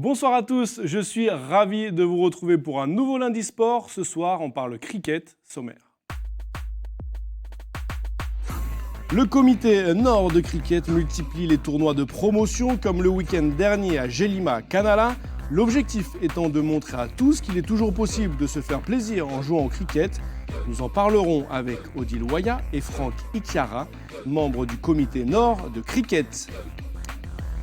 Bonsoir à tous, je suis ravi de vous retrouver pour un nouveau lundi sport. Ce soir, on parle cricket sommaire. Le comité Nord de cricket multiplie les tournois de promotion comme le week-end dernier à Jélima, Kanala. L'objectif étant de montrer à tous qu'il est toujours possible de se faire plaisir en jouant au cricket. Nous en parlerons avec Odile Waya et Franck Ikiara, membres du comité Nord de cricket.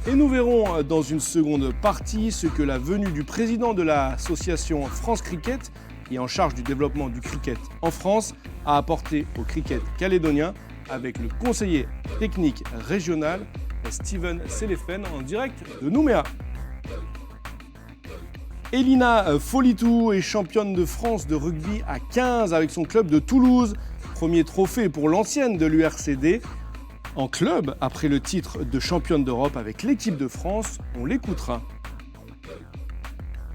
Et nous verrons dans une seconde partie ce que la venue du président de l'association France Cricket, qui est en charge du développement du cricket en France, a apporté au cricket calédonien avec le conseiller technique régional Steven Selefen en direct de Nouméa. Elina Folitou est championne de France de rugby à 15 avec son club de Toulouse. Premier trophée pour l'ancienne de l'URCD. En club, après le titre de championne d'Europe avec l'équipe de France, on l'écoutera.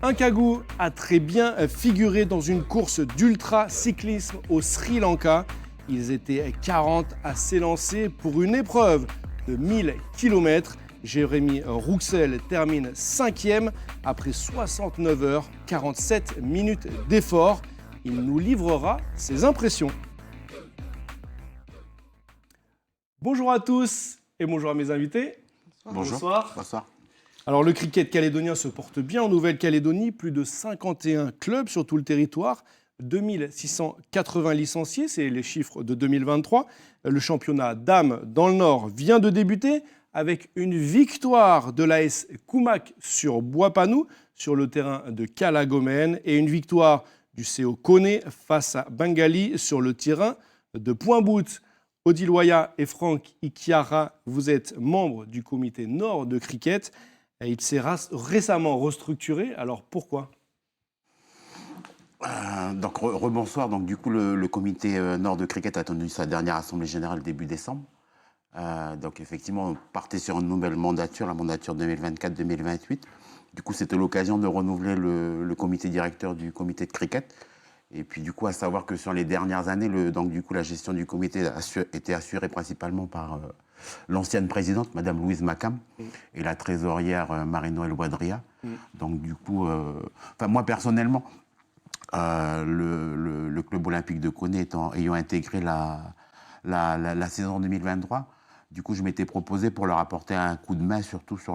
Un Kagou a très bien figuré dans une course d'ultra-cyclisme au Sri Lanka. Ils étaient 40 à s'élancer pour une épreuve de 1000 km. Jérémy Rouxel termine 5e après 69 heures, 47 minutes d'effort. Il nous livrera ses impressions. Bonjour à tous et bonjour à mes invités. Bonjour. Bonsoir. Alors le cricket calédonien se porte bien en Nouvelle-Calédonie, plus de 51 clubs sur tout le territoire, 2680 licenciés, c'est les chiffres de 2023. Le championnat dames dans le Nord vient de débuter avec une victoire de l'AS Koumak sur Bois-Panou, sur le terrain de Calagomène, et une victoire du CO Koné face à Bengali sur le terrain de Point-Bout. Odile Waya et Franck Ikiara, vous êtes membres du comité Nord de cricket. Il s'est récemment restructuré. Alors pourquoi ? Donc rebonsoir. Donc du coup le comité Nord de cricket a tenu sa dernière assemblée générale début décembre. Donc effectivement on partait sur une nouvelle mandature, la mandature 2024-2028. Du coup c'était l'occasion de renouveler le comité directeur du comité de cricket. Et puis du coup, à savoir que sur les dernières années, la gestion du comité était assurée principalement par l'ancienne présidente, Madame Louise Macam, et la trésorière Marie-Noëlle Ouadria. Donc du coup, moi personnellement, le club olympique de Koné ayant intégré la saison 2023, du coup, je m'étais proposé pour leur apporter un coup de main, surtout sur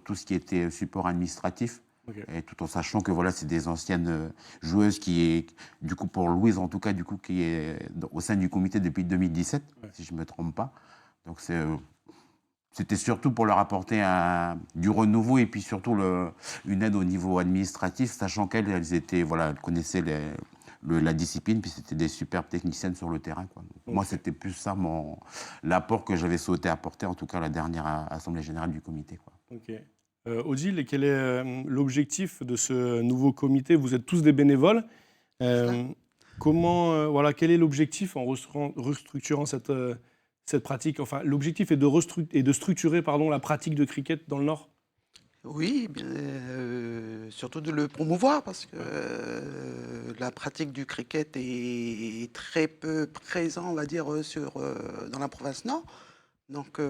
tout ce qui était support administratif. Okay. Et tout en sachant que voilà, c'est des anciennes joueuses du coup pour Louise en tout cas, du coup qui est au sein du comité depuis 2017, si je ne me trompe pas. Donc c'était surtout pour leur apporter du renouveau et puis surtout une aide au niveau administratif, sachant qu'elles connaissaient la discipline, puis c'était des superbes techniciennes sur le terrain, quoi. Okay. Moi, c'était plus ça l'apport que j'avais souhaité apporter, en tout cas à la dernière assemblée générale du comité, quoi. Okay. Odile, quel est l'objectif de ce nouveau comité ? Vous êtes tous des bénévoles. Quel est l'objectif en restructurant cette pratique ? Enfin, l'objectif est de structurer la pratique de cricket dans le Nord ? Oui, surtout de le promouvoir parce que la pratique du cricket est très peu présente, on va dire, dans la province Nord. Donc,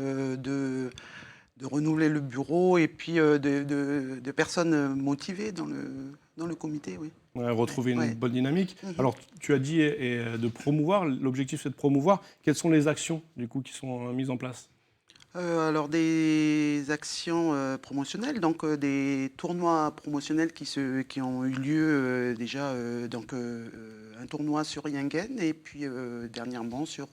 de renouveler le bureau et puis de personnes motivées dans le comité, oui. Retrouver une bonne dynamique. Alors, tu as dit de promouvoir, l'objectif c'est de promouvoir. Quelles sont les actions du coup qui sont mises en place ? Alors des actions promotionnelles, donc des tournois promotionnels qui ont eu lieu déjà, un tournoi sur Yingen et puis dernièrement sur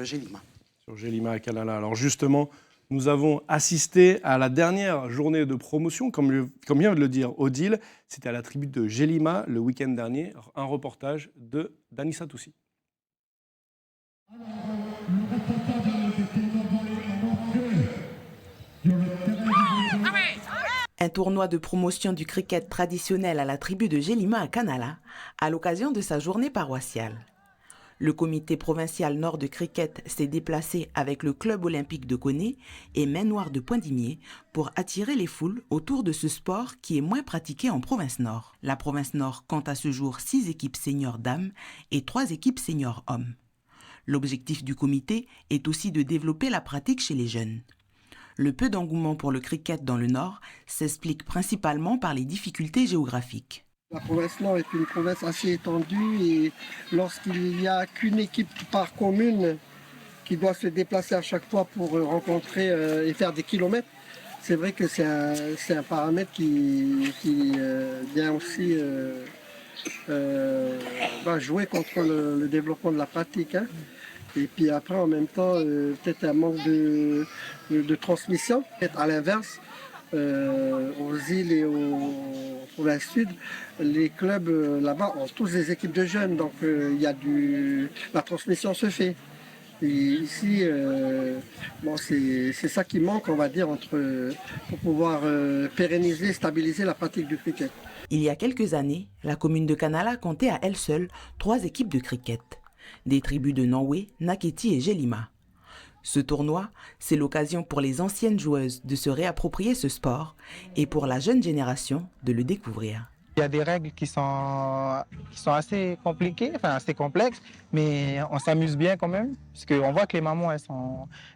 Jélima. Sur Jélima à Kanala. Alors justement, nous avons assisté à la dernière journée de promotion, comme vient de le dire Odile. C'était à la tribu de Jélima le week-end dernier. Un reportage de Danissa Toussi. Un tournoi de promotion du cricket traditionnel à la tribu de Jélima à Kanala, à l'occasion de sa journée paroissiale. Le comité provincial Nord de cricket s'est déplacé avec le club olympique de Koné et Main Noire de Poindimié pour attirer les foules autour de ce sport qui est moins pratiqué en province Nord. La province Nord compte à ce jour 6 équipes seniors dames et 3 équipes seniors hommes. L'objectif du comité est aussi de développer la pratique chez les jeunes. Le peu d'engouement pour le cricket dans le Nord s'explique principalement par les difficultés géographiques. La province Nord est une province assez étendue et lorsqu'il n'y a qu'une équipe par commune qui doit se déplacer à chaque fois pour rencontrer et faire des kilomètres, c'est vrai que c'est un paramètre qui vient aussi jouer contre le développement de la pratique. Hein. Et puis après, en même temps, peut-être un manque de transmission. Peut-être à l'inverse, aux îles et aux provinces sud, les clubs là-bas ont tous des équipes de jeunes, donc la transmission se fait. Et ici, c'est ça qui manque, on va dire, pour pouvoir pérenniser, stabiliser la pratique du cricket. Il y a quelques années, la commune de Kanala comptait à elle seule 3 équipes de cricket, des tribus de Nanwé, Naketi et Jelima. Ce tournoi, c'est l'occasion pour les anciennes joueuses de se réapproprier ce sport et pour la jeune génération de le découvrir. Il y a des règles qui sont assez compliquées, enfin assez complexes, mais on s'amuse bien quand même, parce qu'on voit que les mamans,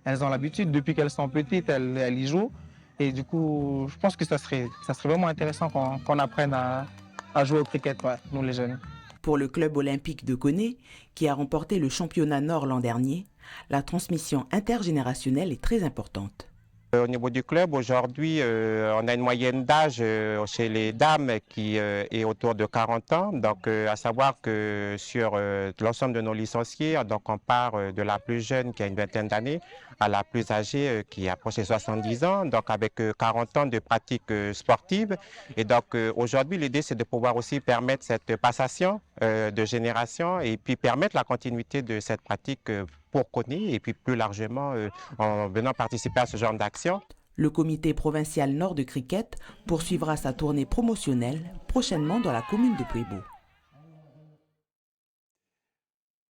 elles ont l'habitude, depuis qu'elles sont petites, elles y jouent. Et du coup, je pense que ça serait vraiment intéressant qu'on apprenne à jouer au cricket, ouais, nous les jeunes. Pour le club olympique de Koné, qui a remporté le championnat Nord l'an dernier, la transmission intergénérationnelle est très importante. Au niveau du club, aujourd'hui, on a une moyenne d'âge chez les dames qui est autour de 40 ans. Donc, à savoir que sur l'ensemble de nos licenciés, donc on part de la plus jeune qui a une vingtaine d'années à la plus âgée qui approche les 70 ans, donc avec 40 ans de pratique sportive. Et donc, aujourd'hui, l'idée, c'est de pouvoir aussi permettre cette passation de génération et puis permettre la continuité de cette pratique pour Koné et puis plus largement en venant participer à ce genre d'action. Le comité provincial Nord de cricket poursuivra sa tournée promotionnelle prochainement dans la commune de Puebo.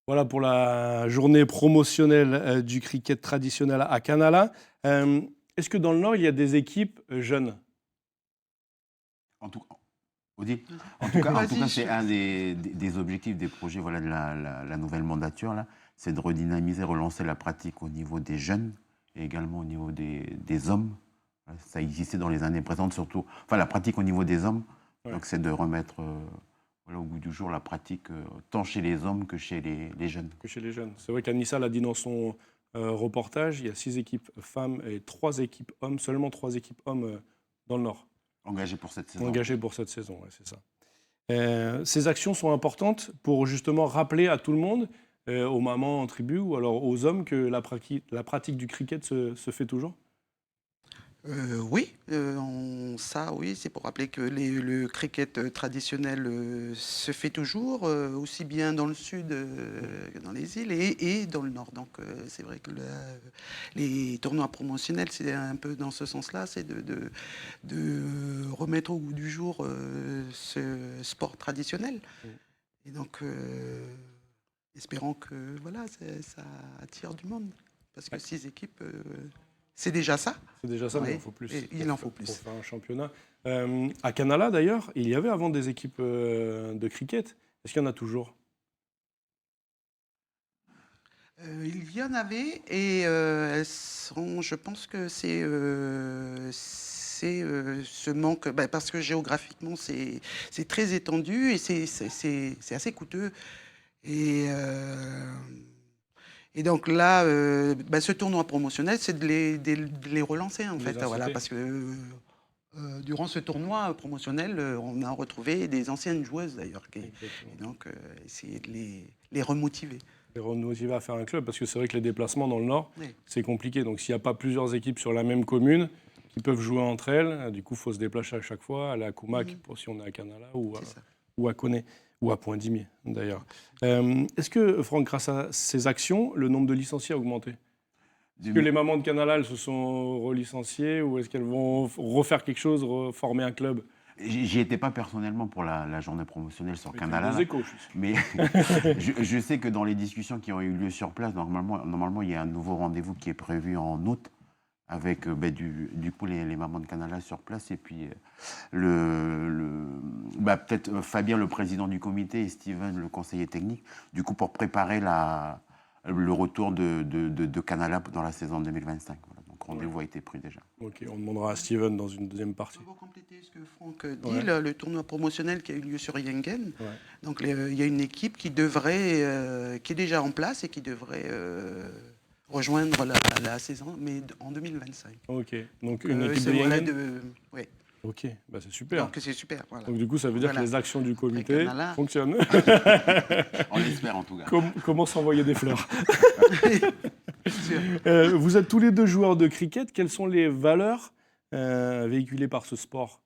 Voilà pour la journée promotionnelle du cricket traditionnel à Kanala. Est-ce que dans le Nord, il y a des équipes jeunes ? En tout cas, c'est un des objectifs des projets de la nouvelle mandature, là, c'est de redynamiser, relancer la pratique au niveau des jeunes et également au niveau des hommes. Ça existait dans les années présentes, surtout, enfin la pratique au niveau des hommes. Ouais. Donc c'est de remettre au goût du jour la pratique tant chez les hommes que chez les jeunes. Que chez les jeunes. C'est vrai qu'Anissa l'a dit dans son reportage, il y a 6 équipes femmes et 3 équipes hommes, seulement 3 équipes hommes dans le Nord. Engagées pour cette saison. Engagées pour cette saison, ouais, c'est ça. Ces actions sont importantes pour justement rappeler à tout le monde, aux mamans en tribu ou alors aux hommes, que la pratique du cricket se fait toujours ? Oui, oui, c'est pour rappeler que le cricket traditionnel se fait toujours, aussi bien dans le sud que dans les îles et dans le nord. Donc c'est vrai que les tournois promotionnels, c'est un peu dans ce sens-là, c'est de remettre au goût du jour ce sport traditionnel. Et donc, espérons que voilà, ça attire du monde, parce que 6 équipes... c'est déjà ça. C'est déjà ça, mais oui, il en faut plus. Il en faut plus. Pour faire un championnat. À Kanala, d'ailleurs, il y avait avant des équipes de cricket. Est-ce qu'il y en a toujours ? Il y en avait et elles sont, je pense que c'est ce manque, parce que géographiquement, c'est très étendu et c'est assez coûteux. Et donc là, ce tournoi promotionnel, c'est de les relancer, en fait. Voilà, parce que durant ce tournoi promotionnel, on a retrouvé des anciennes joueuses, d'ailleurs. Et donc, essayer de les remotiver. Les remotiver à faire un club, parce que c'est vrai que les déplacements dans le Nord, oui, c'est compliqué. Donc s'il n'y a pas plusieurs équipes sur la même commune qui peuvent jouer entre elles, du coup, il faut se déplacer à chaque fois, aller à Koumak, pour si on est à Kanala, ou à Koné. Ou à Pointe-Dimier, d'ailleurs. Est-ce que, Franck, grâce à ces actions, le nombre de licenciés a augmenté ? Est-ce que les mamans de Kanala, elles se sont relicenciées ou est-ce qu'elles vont refaire quelque chose, reformer un club ? J'y étais pas personnellement pour la journée promotionnelle sur Kanala. Des échos, mais je sais que dans les discussions qui ont eu lieu sur place, normalement il y a un nouveau rendez-vous qui est prévu en août, avec du coup les mamans de Kanala sur place et puis peut-être Fabien, le président du comité, et Steven, le conseiller technique, du coup pour préparer le retour de Kanala dans la saison 2025. Voilà. Donc rendez-vous a été pris déjà. Ok, on demandera à Steven dans une deuxième partie. Pour compléter ce que Franck dit, le tournoi promotionnel qui a eu lieu sur Yengen, Ouais. donc il y a une équipe qui est déjà en place et qui devrait rejoindre la saison, mais en 2025. Ok, donc une équipe c'est de voilà Yengen. ouais. Ok, bah c'est super. Donc c'est super. Voilà. Donc du coup, ça veut dire Voilà. que les actions du comité Avec Canala. fonctionnent. On l'espère en tout cas. Comment s'envoyer des fleurs. Sûr. Vous êtes tous les deux joueurs de cricket. Quelles sont les valeurs véhiculées par ce sport?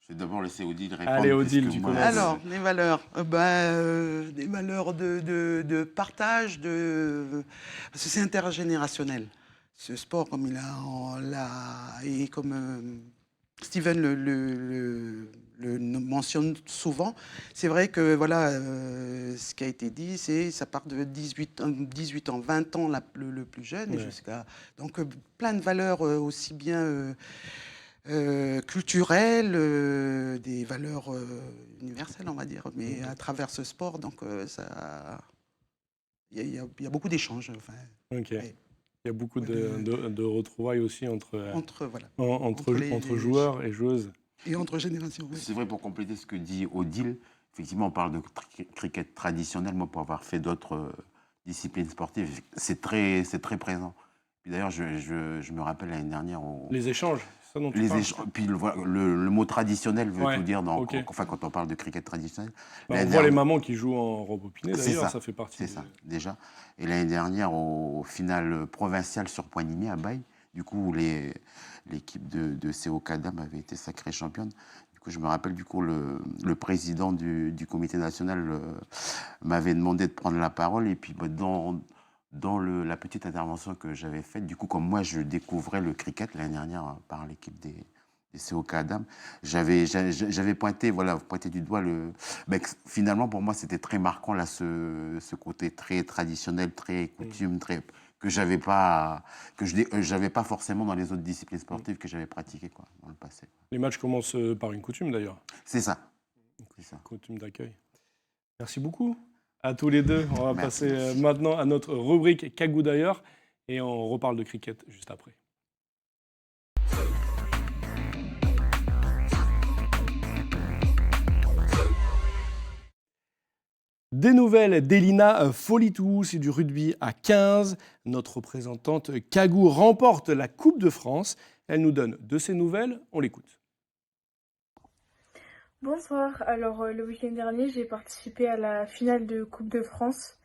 Je vais d'abord laisser Odile répondre. Allez, Odile, puisque tu moi, commences. Alors, les valeurs, des valeurs de partage, parce que c'est intergénérationnel. Ce sport, comme et comme Steven le mentionne souvent, c'est vrai que voilà, ce qui a été dit, ça part de 18 ans, 20 ans le plus jeune, et Ouais. jusqu'à donc plein de valeurs aussi bien culturelles, des valeurs universelles, on va dire, mais à travers ce sport, donc il y a beaucoup d'échanges, enfin, Ok. ouais. Il y a beaucoup de retrouvailles aussi entre voilà, entre joueurs et joueuses. et entre générations. Oui. C'est vrai, pour compléter ce que dit Odile, effectivement, on parle de cricket traditionnel. Moi, pour avoir fait d'autres disciplines sportives, c'est très présent. Puis d'ailleurs, je me rappelle l'année dernière. Les échanges, c'est ça dont tu parles. Puis le mot traditionnel veut Ouais, tout dire, ok. enfin, quand on parle de cricket traditionnel. Bah, on L'année voit les dernière- mamans qui jouent en robe opinée, C'est d'ailleurs, ça, ça fait partie. C'est ça, déjà. Et l'année dernière, au final provincial sur Poigny à Baye, du coup, l'équipe de CO Cadam avait été sacrée championne. Du coup, je me rappelle, du coup, le président du comité national m'avait demandé de prendre la parole. Et puis, dans la petite intervention que j'avais faite, du coup, comme moi, je découvrais le cricket l'année dernière par l'équipe des COK Adam, j'avais pointé du doigt finalement pour moi c'était très marquant là ce côté très traditionnel, très coutume, que j'avais pas forcément dans les autres disciplines sportives que j'avais pratiquées quoi dans le passé. Les matchs commencent par une coutume, d'ailleurs. C'est ça. Coutume d'accueil. Merci beaucoup à tous les deux. On va Merci. passer maintenant à notre rubrique Kagou d'ailleurs et on reparle de cricket juste après. Des nouvelles d'Elina Folitou, c'est du rugby à 15. Notre représentante Kagou remporte la Coupe de France. Elle nous donne de ses nouvelles, on l'écoute. Bonsoir, alors le week-end dernier j'ai participé à la finale de Coupe de France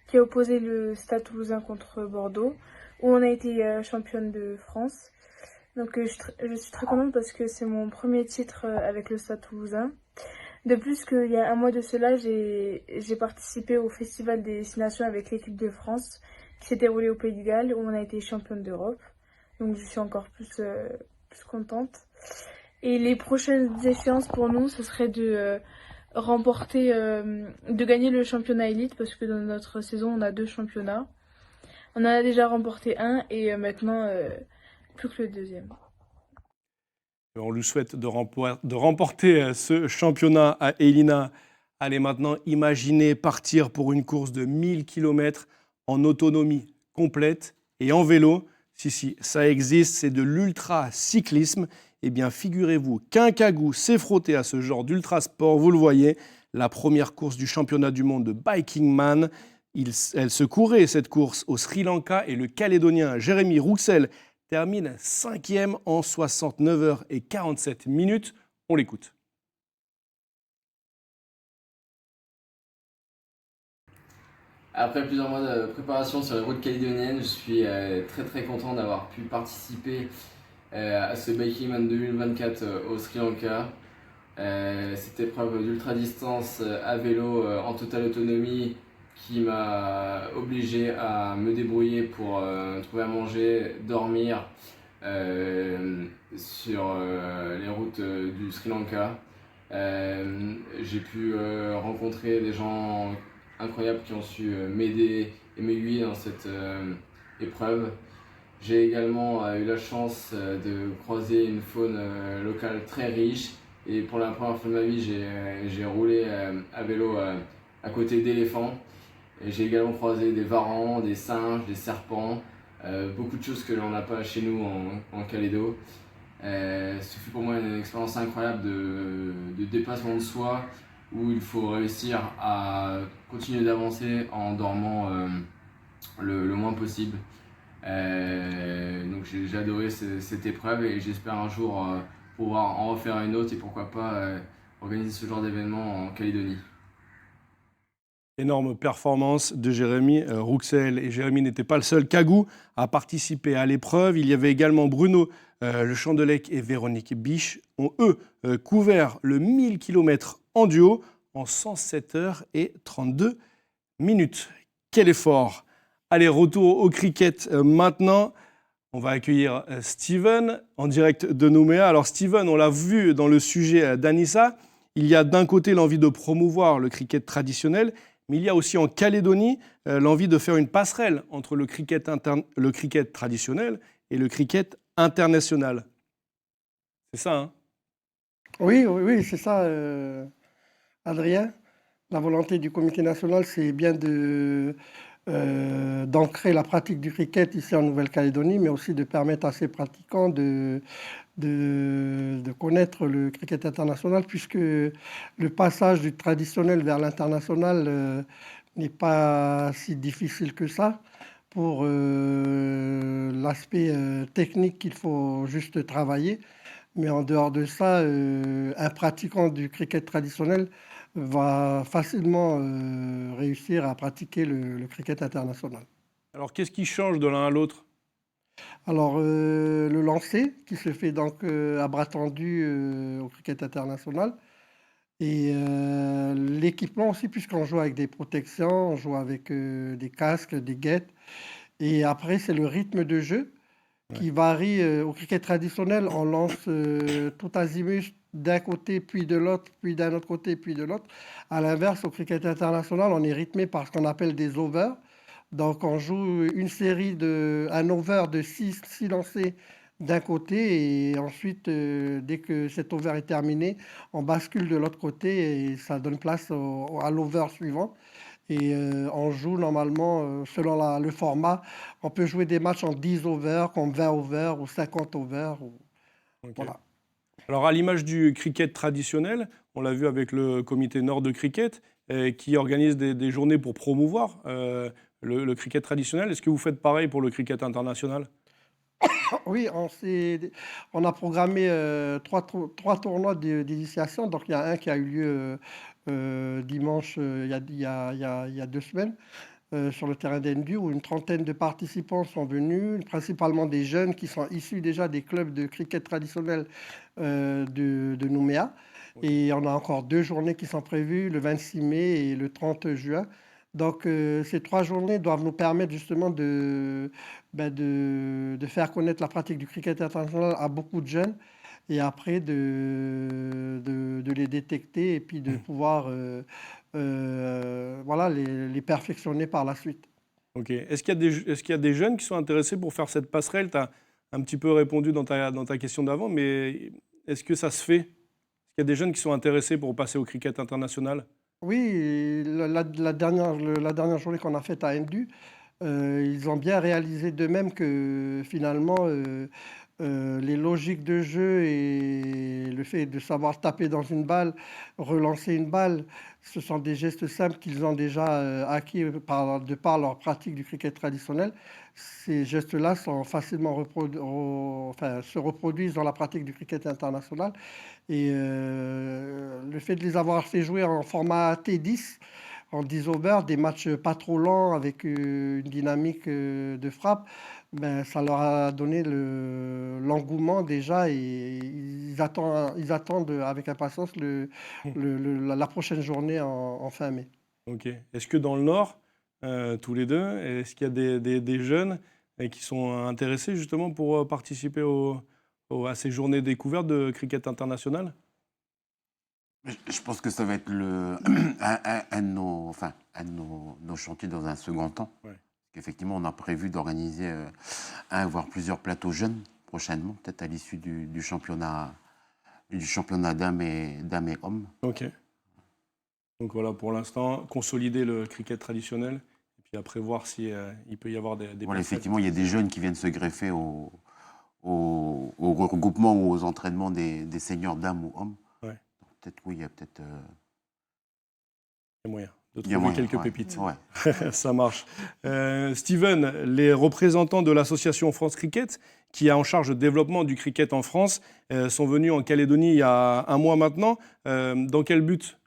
qui a opposé le Stade Toulousain contre Bordeaux où on a été championne de France. Donc je suis très contente parce que c'est mon premier titre avec le Stade Toulousain. De plus qu'il y a un mois de cela j'ai participé au Festival des Destinations avec l'équipe de France qui s'est déroulé au Pays de Galles où on a été championne d'Europe. Donc je suis encore plus contente. Et les prochaines échéances pour nous, ce serait de gagner le championnat élite parce que dans notre saison, on a 2 championnats. On en a déjà remporté un et maintenant, plus que le deuxième. On lui souhaite de remporter ce championnat à Elina. Allez maintenant imaginer partir pour une course de 1000 km en autonomie complète et en vélo. Si, ça existe, c'est de l'ultra-cyclisme. Eh bien, figurez-vous qu'un Kagou s'est frotté à ce genre d'ultra-sport. Vous le voyez, la première course du championnat du monde de Biking Man. Elle se courait, cette course, au Sri Lanka et le Calédonien Jérémy Rouxel termine 5e en 69h47. On l'écoute. Après plusieurs mois de préparation sur les routes calédoniennes, je suis très très content d'avoir pu participer à ce Biking Man 2024 au Sri Lanka. Cette épreuve d'ultra-distance à vélo en totale autonomie qui m'a obligé à me débrouiller pour trouver à manger, dormir sur les routes du Sri Lanka. J'ai pu rencontrer des gens incroyables qui ont su m'aider et m'aiguiller dans cette épreuve. J'ai également eu la chance de croiser une faune locale très riche et pour la première fois de ma vie j'ai roulé à vélo à côté d'éléphants. Et j'ai également croisé des varans, des singes, des serpents, beaucoup de choses que l'on n'a pas chez nous en Calédo. Ce fut pour moi une expérience incroyable de dépassement de soi, où il faut réussir à continuer d'avancer en dormant le moins possible. Donc j'ai adoré cette épreuve et j'espère un jour pouvoir en refaire une autre et pourquoi pas organiser ce genre d'événement en Calédonie. Énorme performance de Jérémy Rouxel. Et Jérémy n'était pas le seul Kagou à participer à l'épreuve. Il y avait également Bruno Le Chandelec et Véronique Biche ont, eux, couvert le 1000 km en duo en 107 heures et 32 minutes. Quel effort! Allez, retour au cricket maintenant. On va accueillir Steven en direct de Nouméa. Alors Steven, on l'a vu dans le sujet d'Anissa, il y a d'un côté l'envie de promouvoir le cricket traditionnel, mais il y a aussi en Calédonie l'envie de faire une passerelle entre le cricket traditionnel et le cricket international. C'est ça, hein? Oui, c'est ça, Adrien. La volonté du comité national, c'est bien d'ancrer la pratique du cricket ici en Nouvelle-Calédonie, mais aussi de permettre à ces pratiquants de connaître le cricket international, puisque le passage du traditionnel vers l'international n'est pas si difficile que ça. Pour l'aspect technique qu'il faut juste travailler. Mais en dehors de ça, un pratiquant du cricket traditionnel va facilement réussir à pratiquer le cricket international. Alors qu'est-ce qui change de l'un à l'autre? Alors, le lancer, qui se fait donc à bras tendus au cricket international. Et l'équipement aussi, puisqu'on joue avec des protections, on joue avec des casques, des guettes. Et après, c'est le rythme de jeu qui varie. Au cricket traditionnel, on lance tout azimut d'un côté, puis de l'autre, puis d'un autre côté, puis de l'autre. À l'inverse, au cricket international, on est rythmé par ce qu'on appelle des overs. Donc, on joue une série un over de 6 lancers d'un côté et ensuite, dès que cet over est terminé, on bascule de l'autre côté et ça donne place à l'over suivant. Et on joue normalement, selon le format, on peut jouer des matchs en 10 overs, comme 20 overs ou 50 overs. Okay. Voilà. Alors, à l'image du cricket traditionnel, on l'a vu avec le comité Nord de cricket, qui organise des journées pour promouvoir le cricket traditionnel. Est-ce que vous faites pareil pour le cricket international? Oui, on a programmé 3 tournois d'initiation. Donc, il y a un qui a eu lieu dimanche, il y a 2 semaines, sur le terrain d'Endu, où une trentaine de participants sont venus, principalement des jeunes qui sont issus déjà des clubs de cricket traditionnel de Nouméa. Et on a encore 2 journées qui sont prévues, le 26 mai et le 30 juin. Donc, ces 3 journées doivent nous permettre justement de faire connaître la pratique du cricket international à beaucoup de jeunes et après de les détecter et puis de pouvoir voilà, les perfectionner par la suite. Ok. Est-ce qu'il y a des jeunes qui sont intéressés pour faire cette passerelle? Tu as un petit peu répondu dans ta question d'avant, mais est-ce que ça se fait? Est-ce qu'il y a des jeunes qui sont intéressés pour passer au cricket international? Oui, la dernière journée qu'on a faite à Endu, ils ont bien réalisé d'eux-mêmes que finalement, les logiques de jeu et le fait de savoir taper dans une balle, relancer une balle, ce sont des gestes simples qu'ils ont déjà acquis de par leur pratique du cricket traditionnel. Ces gestes-là sont facilement se reproduisent dans la pratique du cricket international. Et le fait de les avoir fait jouer en format T10, en 10 overs, des matchs pas trop lents avec une dynamique de frappe, ben, ça leur a donné l'engouement déjà et ils attendent avec impatience la prochaine journée en fin mai. Ok. Est-ce que dans le Nord, tous les deux, est-ce qu'il y a des jeunes qui sont intéressés justement pour participer à ces journées découvertes de cricket international? Je pense que ça va être un de nos chantiers dans un second temps. Ouais. Effectivement, on a prévu d'organiser voire plusieurs plateaux jeunes prochainement, peut-être à l'issue du championnat dames et hommes. Ok. Donc voilà, pour l'instant, consolider le cricket traditionnel et puis après voir si il peut y avoir des Voilà, personnes. effectivement, il y a des jeunes qui viennent se greffer au regroupement ou aux entraînements des seniors dames ou hommes. Ouais. Peut-être, oui, il y a peut-être. Il y a moyen de Il y a trouver moyen, quelques ouais. pépites. Ouais. Ça marche. Steven, les représentants de l'association France Cricket, qui a en charge le développement du cricket en France, sont venus en Calédonie il y a un mois maintenant. Dans quel but?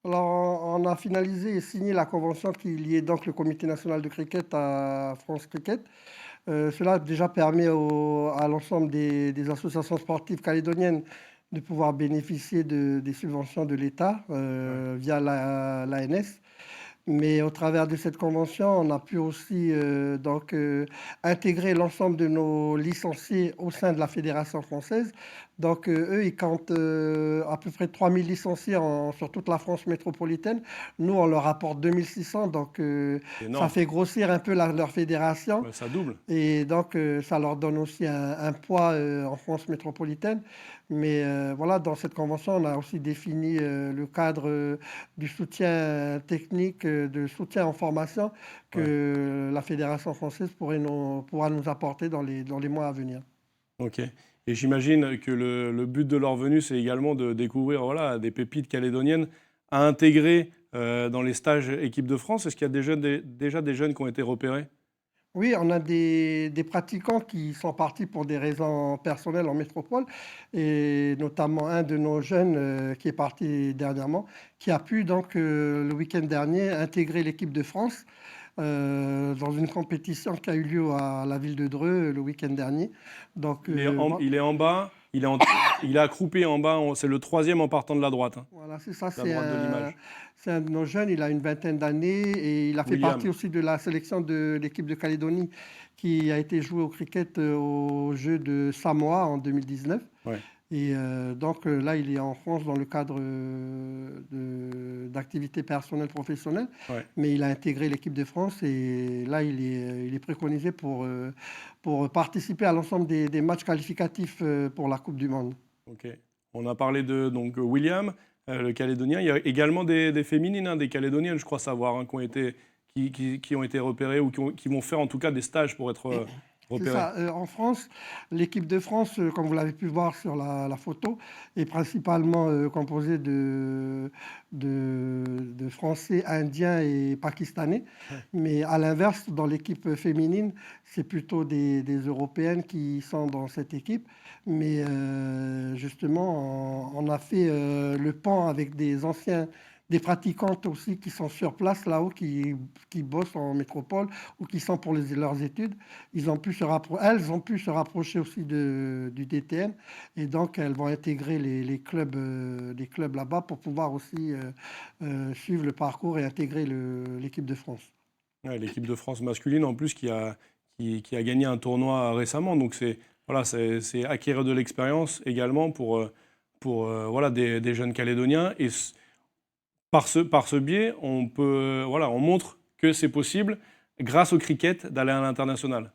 Alors, on a finalisé et signé la convention qui liait donc le Comité national de cricket à France Cricket. Cela déjà permet à l'ensemble des associations sportives calédoniennes de pouvoir bénéficier des subventions de l'État via l'ANS. Mais au travers de cette convention, on a pu aussi intégrer l'ensemble de nos licenciés au sein de la Fédération française. Donc eux, ils comptent à peu près 3000 licenciés sur toute la France métropolitaine. Nous, on leur apporte 2600, donc ça fait grossir un peu leur fédération. Ouais, ça double. Et donc, ça leur donne aussi un poids en France métropolitaine. Mais voilà, dans cette convention, on a aussi défini le cadre du soutien technique, de soutien en formation que la Fédération française pourra nous apporter dans les mois à venir. Ok. Et j'imagine que le but de leur venue, c'est également de découvrir des pépites calédoniennes à intégrer dans les stages équipe de France. Est-ce qu'il y a déjà des jeunes qui ont été repérés? Oui, on a des pratiquants qui sont partis pour des raisons personnelles en métropole, et notamment un de nos jeunes qui est parti dernièrement, qui a pu donc le week-end dernier intégrer l'équipe de France dans une compétition qui a eu lieu à la ville de Dreux le week-end dernier. Donc, Il est en bas, il est accroupi en bas, c'est le troisième en partant de la droite. Hein. Voilà, c'est ça, La droite de l'image. c'est un de nos jeunes, il a une vingtaine d'années et il a fait William. partie aussi de la sélection de l'équipe de Calédonie qui a été jouée au cricket aux Jeux de Samoa en 2019. Ouais. Et donc là, il est en France dans le cadre d'activités personnelles professionnelles, mais il a intégré l'équipe de France et là, il est préconisé pour participer à l'ensemble des matchs qualificatifs pour la Coupe du Monde. Ok. On a parlé de William, le Calédonien. Il y a également des féminines, hein, des Calédoniennes, je crois savoir, hein, qui ont été repérées ou qui vont faire en tout cas des stages pour être repérées. C'est ça. En France, l'équipe de France, comme vous l'avez pu voir sur la photo, est principalement composée de Français, Indiens et Pakistanais. Mais à l'inverse, dans l'équipe féminine, c'est plutôt des Européennes qui sont dans cette équipe. Mais justement, on a fait le pont avec des pratiquantes aussi qui sont sur place là-haut, qui bossent en métropole ou qui sont pour leurs études. Elles ont pu se rapprocher aussi du DTN et donc elles vont intégrer les clubs là-bas pour pouvoir aussi suivre le parcours et intégrer l'équipe de France. Ouais, l'équipe de France masculine en plus qui a gagné un tournoi récemment. Donc c'est acquérir de l'expérience également pour des jeunes Calédoniens. Et par ce biais, on montre que c'est possible, grâce au cricket, d'aller à l'international.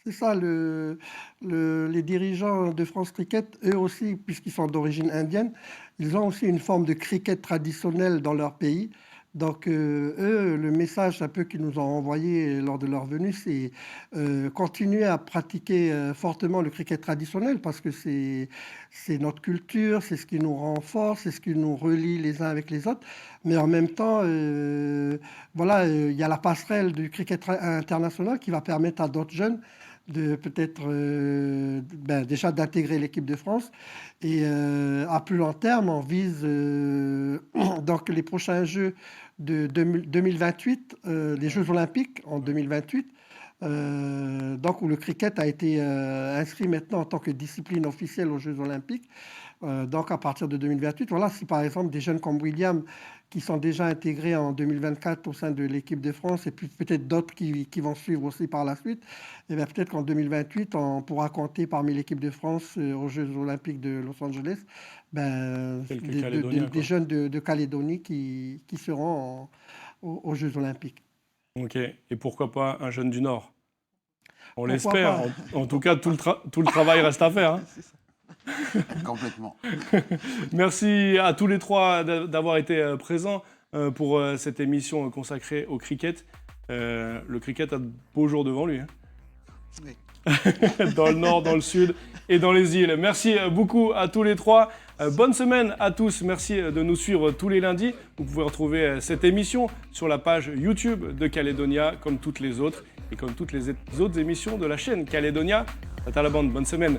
C'est ça, les dirigeants de France Cricket, eux aussi, puisqu'ils sont d'origine indienne, ils ont aussi une forme de cricket traditionnel dans leur pays. Donc, eux, le message un peu qu'ils nous ont envoyé lors de leur venue, c'est continuer à pratiquer fortement le cricket traditionnel parce que c'est notre culture, c'est ce qui nous rend forts, c'est ce qui nous relie les uns avec les autres. Mais en même temps, il y a la passerelle du cricket international qui va permettre à d'autres jeunes de peut-être déjà d'intégrer l'équipe de France. Et à plus long terme, on vise donc les prochains Jeux de 2028, les Jeux Olympiques en 2028, donc où le cricket a été inscrit maintenant en tant que discipline officielle aux Jeux Olympiques. Donc à partir de 2028, voilà, si par exemple des jeunes comme William qui sont déjà intégrés en 2024 au sein de l'équipe de France et puis peut-être d'autres qui vont suivre aussi par la suite, et bien peut-être qu'en 2028, on pourra compter parmi l'équipe de France aux Jeux Olympiques de Los Angeles des jeunes de Calédonie qui seront aux Jeux Olympiques. Ok, et pourquoi pas un jeune du Nord? On Pourquoi l'espère. pas. En tout cas, tout le travail reste à faire. Hein. Complètement. Merci à tous les trois d'avoir été présents pour cette émission consacrée au cricket. Le cricket a de beaux jours devant lui. Hein. Oui. Dans le nord, dans le sud et dans les îles. Merci beaucoup à tous les trois. Bonne semaine à tous. Merci de nous suivre tous les lundis. Vous pouvez retrouver cette émission sur la page YouTube de Calédonia, comme toutes les autres et comme toutes les autres émissions de la chaîne Calédonia. Tata la bande, bonne semaine.